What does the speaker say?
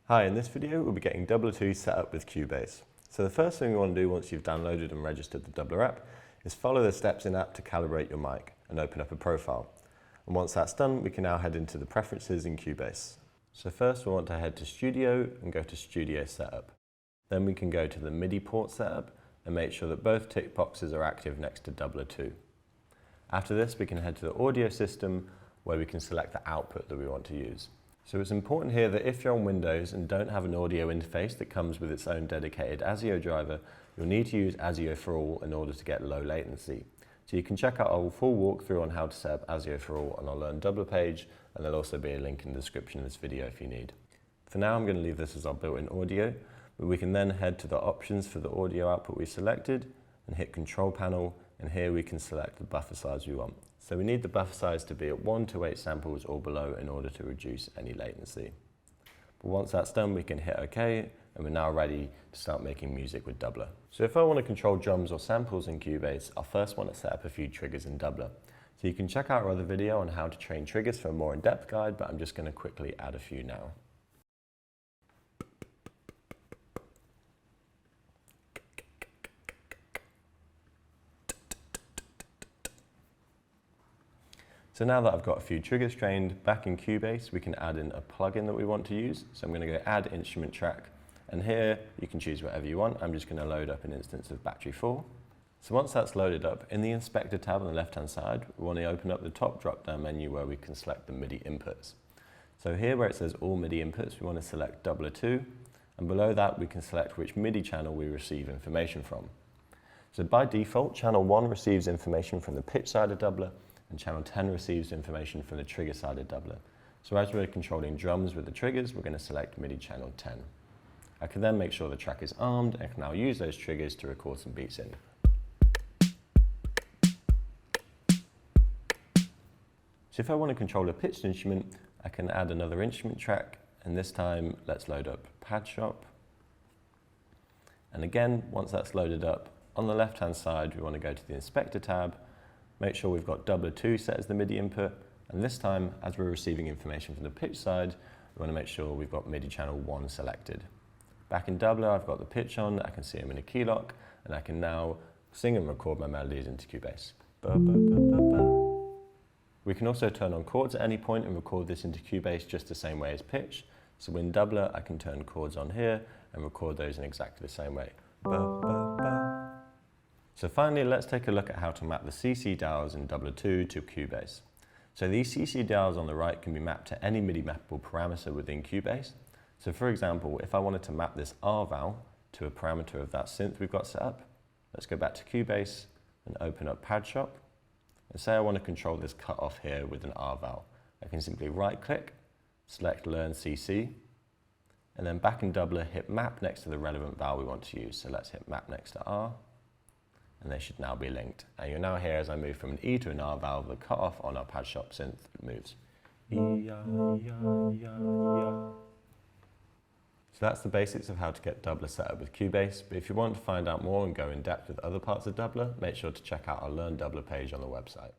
Hi, in this video we'll be getting Doubler 2 set up with Cubase. So the first thing you want to do once you've downloaded and registered the Doubler app is follow the steps in app to calibrate your mic and open up a profile. And once that's done, we can now head into the preferences in Cubase. So first we want to head to Studio and go to Studio Setup. Then we can go to the MIDI port setup and make sure that both tick boxes are active next to Doubler 2. After this we can head to the audio system where we can select the output that we want to use. So it's important here that if you're on Windows and don't have an audio interface that comes with its own dedicated ASIO driver, you'll need to use ASIO for All in order to get low latency. So you can check out our full walkthrough on how to set up ASIO for All on our Learn Doubler page, and there'll also be a link in the description of this video if you need. For now I'm going to leave this as our built-in audio, but we can then head to the options for the audio output we selected and hit Control Panel, and here we can select the buffer size we want. So we need the buffer size to be at 1 to 8 samples or below in order to reduce any latency. But once that's done, we can hit OK, and we're now ready to start making music with Doubler. So if I want to control drums or samples in Cubase, I'll first want to set up a few triggers in Doubler. So you can check out our other video on how to train triggers for a more in-depth guide, but I'm just going to quickly add a few now. So now that I've got a few triggers trained, back in Cubase we can add in a plugin that we want to use. So I'm going to go Add Instrument Track, and here you can choose whatever you want. I'm just going to load up an instance of Battery 4. So once that's loaded up, in the Inspector tab on the left hand side, we want to open up the top drop down menu where we can select the MIDI inputs. So here where it says All MIDI Inputs, we want to select Doubler 2, and below that we can select which MIDI channel we receive information from. So by default, channel 1 receives information from the pitch side of Doubler, and channel 10 receives information from the trigger side of Doubler. So as we're controlling drums with the triggers, we're going to select MIDI channel 10. I can then make sure the track is armed and can now use those triggers to record some beats in. So if I want to control a pitched instrument, I can add another instrument track, and this time let's load up Pad Shop. And again, once that's loaded up, on the left hand side we want to go to the Inspector tab, make sure we've got Doubler 2 set as the MIDI input, and this time, as we're receiving information from the pitch side, we want to make sure we've got MIDI channel 1 selected. Back in Doubler, I've got the pitch on, I can see I'm in a key lock, and I can now sing and record my melodies into Cubase. Ba, ba, ba, ba, ba. We can also turn on chords at any point and record this into Cubase just the same way as pitch. So in Doubler, I can turn chords on here and record those in exactly the same way. Ba, ba, ba. So finally, let's take a look at how to map the CC dials in Doubler 2 to Cubase. So these CC dials on the right can be mapped to any MIDI mappable parameter within Cubase. So for example, if I wanted to map this R val to a parameter of that synth we've got set up, let's go back to Cubase and open up Pad Shop. And say I want to control this cutoff here with an R val. I can simply right click, select Learn CC, and then back in Doubler hit Map next to the relevant val we want to use. So let's hit Map next to R, and they should now be linked. And you'll now hear as I move from an E to an R valve, the cutoff on our Pad Shop synth moves. So that's the basics of how to get Doubler set up with Cubase, but if you want to find out more and go in depth with other parts of Doubler, make sure to check out our Learn Doubler page on the website.